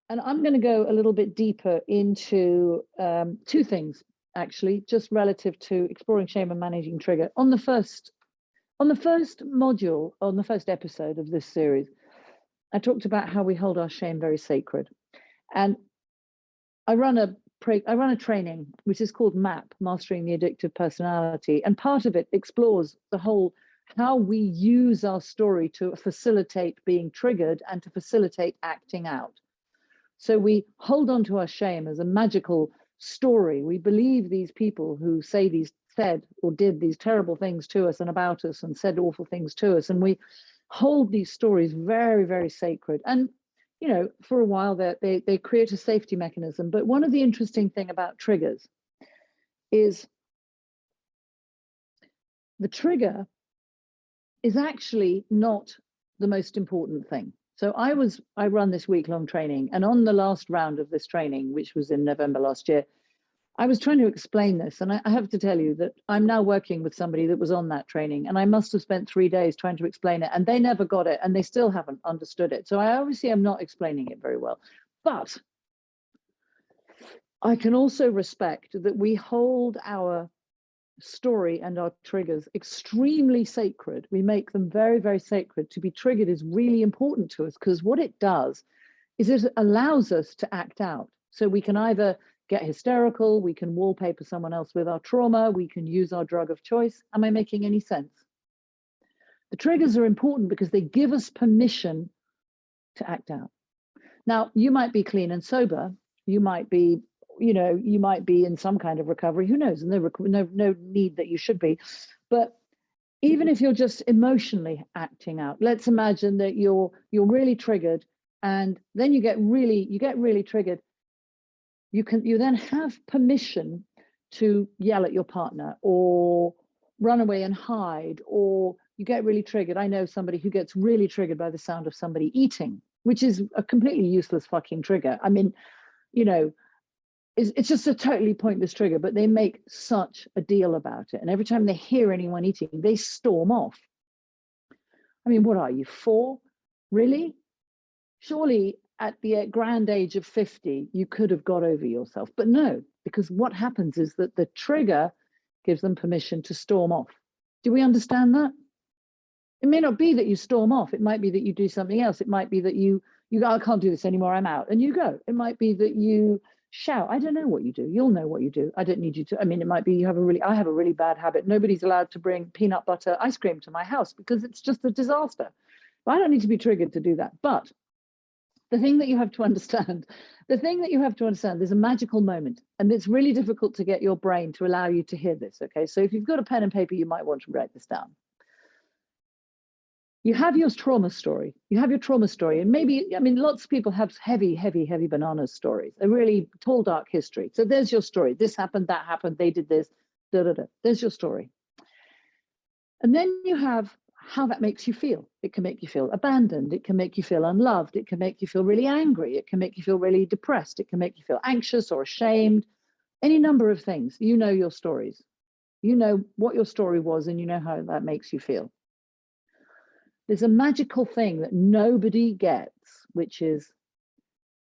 And I'm going to go a little bit deeper into two things, actually, just relative to exploring shame and managing trigger. On the first module, on the first episode of this series, I talked about how we hold our shame very sacred. And I run a training which is called MAP, Mastering the Addictive Personality. And part of it explores the whole how we use our story to facilitate being triggered and to facilitate acting out. So we hold on to our shame as a magical story. We believe these people who said or did these terrible things to us and about us and said awful things to us. And we hold these stories very, very sacred. And, you know, for a while they create a safety mechanism. But one of the interesting things about triggers is the trigger is actually not the most important thing. So I run this week-long training, and on the last round of this training, which was in November last year, I was trying to explain this. And I have to tell you that I'm now working with somebody that was on that training, and I must have spent 3 days trying to explain it, and they never got it, and they still haven't understood it. So I obviously am not explaining it very well. But I can also respect that we hold our story and our triggers extremely sacred. We make them very, very sacred. To be triggered is really important to us, because what it does is it allows us to act out. So we can either get hysterical, we can wallpaper someone else with our trauma, we can use our drug of choice. Am I making any sense? The triggers are important because they give us permission to act out. Now, you might be clean and sober, you might be, you know, you might be in some kind of recovery, who knows, no need that you should be. But even if you're just emotionally acting out, let's imagine that you're really triggered, and then you get really triggered. You then have permission to yell at your partner or run away and hide, or you get really triggered. I know somebody who gets really triggered by the sound of somebody eating, which is a completely useless fucking trigger. I mean, you know, it's just a totally pointless trigger, but they make such a deal about it. And every time they hear anyone eating, they storm off. I mean, what are you, 4? Really? Surely at the grand age of 50, you could have got over yourself. But no, because what happens is that the trigger gives them permission to storm off. Do we understand that? It may not be that you storm off. It might be that you do something else. It might be that you go, I can't do this anymore, I'm out, and you go. It might be that you shout. I don't know what you do. You'll know what you do. I don't need you to. I mean, it might be I have a really bad habit. Nobody's allowed to bring peanut butter ice cream to my house because it's just a disaster. I don't need to be triggered to do that. But the thing that you have to understand, there's a magical moment, and it's really difficult to get your brain to allow you to hear this. Okay, so if you've got a pen and paper, you might want to write this down. You have your trauma story. And maybe, I mean, lots of people have heavy banana stories, a really tall, dark history. So there's your story. This happened, that happened, they did this, da, da, da. There's your story. And then you have how that makes you feel. It can make you feel abandoned. It can make you feel unloved. It can make you feel really angry. It can make you feel really depressed. It can make you feel anxious or ashamed. Any number of things. You know your stories. You know what your story was, and you know how that makes you feel. There's a magical thing that nobody gets, which is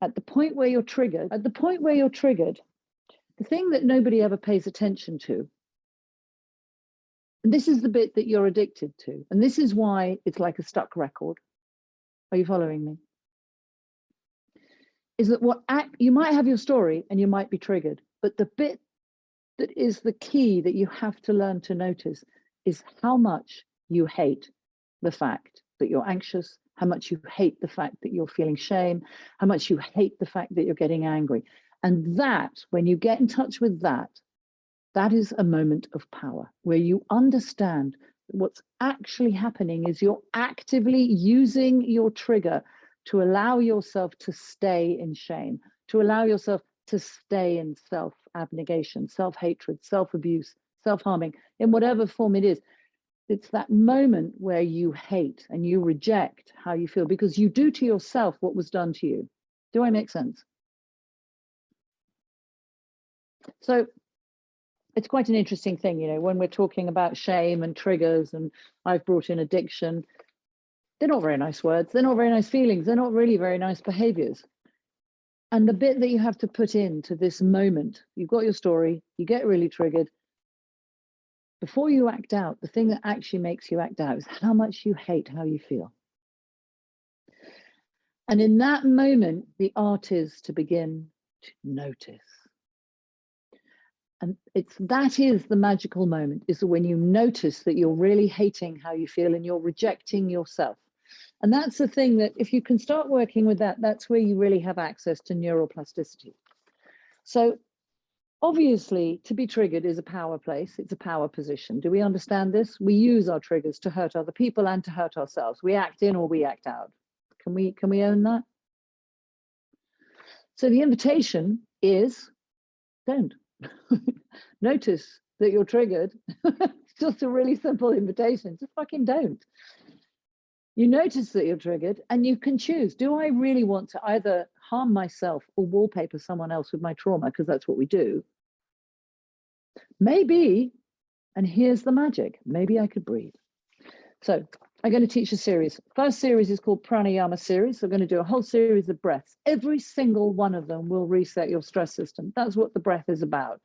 at the point where you're triggered, the thing that nobody ever pays attention to, and this is the bit that you're addicted to, and this is why it's like a stuck record. Are you following me? Is that you might have your story and you might be triggered, but the bit that is the key that you have to learn to notice is how much you hate the fact that you're anxious, how much you hate the fact that you're feeling shame, how much you hate the fact that you're getting angry. And that, when you get in touch with that, that is a moment of power where you understand that what's actually happening is you're actively using your trigger to allow yourself to stay in shame, to allow yourself to stay in self-abnegation, self-hatred, self-abuse, self-harming, in whatever form it is. It's that moment where you hate and you reject how you feel because you do to yourself what was done to you. Do I make sense? So it's quite an interesting thing, you know, when we're talking about shame and triggers, and I've brought in addiction. They're not very nice words. They're not very nice feelings. They're not really very nice behaviors. And the bit that you have to put into this moment, you've got your story, you get really triggered. Before you act out, the thing that actually makes you act out is how much you hate how you feel. And in that moment, the art is to begin to notice. And that is the magical moment, is when you notice that you're really hating how you feel and you're rejecting yourself. And that's the thing that if you can start working with that, that's where you really have access to neuroplasticity. So obviously, to be triggered is a power place. It's a power position. Do we understand this? We use our triggers to hurt other people and to hurt ourselves. We act in or we act out. Can we own that? So the invitation is don't. Notice that you're triggered. It's just a really simple invitation. Just fucking don't. You notice that you're triggered and you can choose. Do I really want to either harm myself or wallpaper someone else with my trauma? Because that's what we do. Maybe, and here's the magic, maybe I could breathe. So I'm going to teach a series. First series is called Pranayama series. So we're going to do a whole series of breaths. Every single one of them will reset your stress system. That's what the breath is about.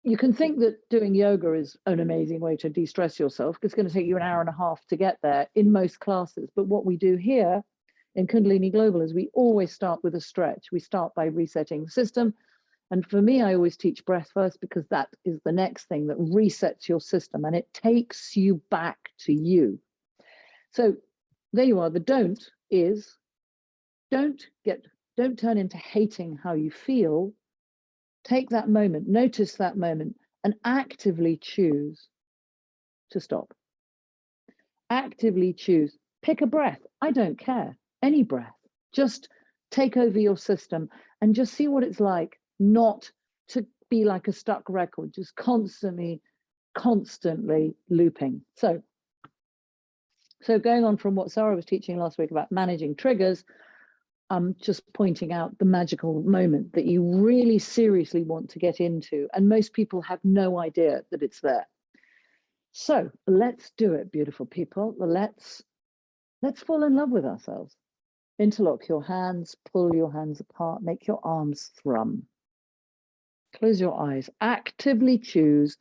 You can think that doing yoga is an amazing way to de-stress yourself. It's going to take you an hour and a half to get there in most classes. But what we do here in Kundalini Global is we always start with a stretch. We start by resetting the system. And for me, I always teach breath first because that is the next thing that resets your system and it takes you back to you. So there you are. The don't is don't turn into hating how you feel. Take that moment, notice that moment, and actively choose to stop. Actively choose. Pick a breath. I don't care. Any breath. Just take over your system and just see what it's like not to be like a stuck record, just constantly looping. So going on from what Sarah was teaching last week about managing triggers, I'm just pointing out the magical moment that you really seriously want to get into. And most people have no idea that it's there. So let's do it, beautiful people. Let's fall in love with ourselves. Interlock your hands, pull your hands apart, make your arms thrum. Close your eyes. Actively choose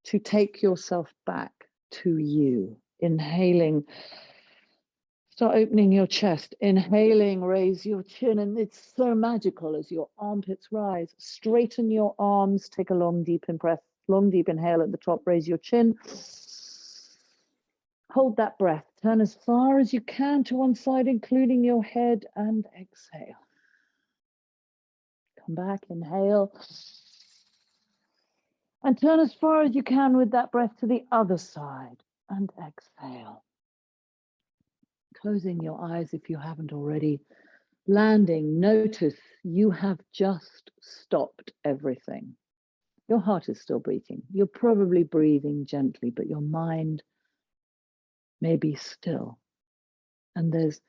to take yourself back to you. Inhaling. Start opening your chest, inhaling, raise your chin, and it's so magical as your armpits rise. Straighten your arms, take a long, deep breath, long, deep inhale at the top, raise your chin. Hold that breath, turn as far as you can to one side, including your head, and exhale. Come back, inhale. And turn as far as you can with that breath to the other side, and exhale. Closing your eyes if you haven't already. Landing, notice you have just stopped everything. Your heart is still beating. You're probably breathing gently, but your mind may be still. And there's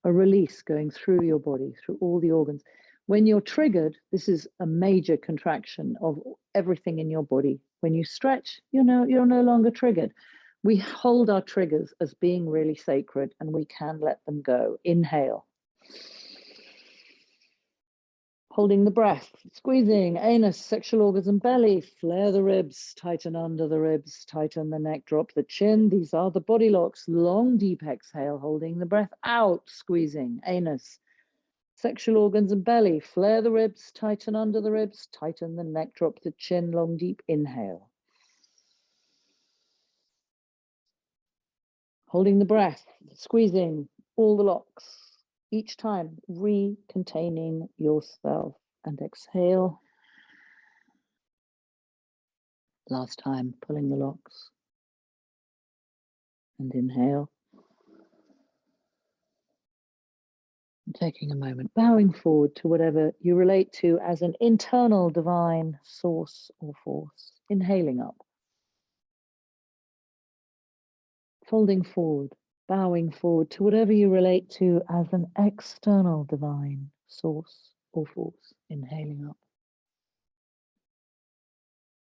a release going through your body, through all the organs. When you're triggered, this is a major contraction of everything in your body. When you stretch, you're no longer triggered. We hold our triggers as being really sacred and we can let them go. Inhale. Holding the breath, squeezing, anus, sexual organs and belly, flare the ribs, tighten under the ribs, tighten the neck, drop the chin. These are the body locks. Long, deep exhale, holding the breath out, squeezing, anus, sexual organs and belly, flare the ribs, tighten under the ribs, tighten the neck, drop the chin, long, deep inhale. Holding the breath, squeezing all the locks, each time re-containing yourself, and exhale. Last time, pulling the locks, and inhale. And taking a moment, bowing forward to whatever you relate to as an internal divine source or force. Inhaling up. Folding forward, bowing forward to whatever you relate to as an external divine source or force. Inhaling up.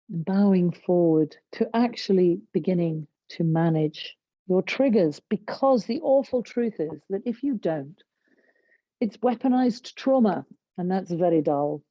And bowing forward to actually beginning to manage your triggers, because the awful truth is that if you don't, it's weaponized trauma. And that's very dull.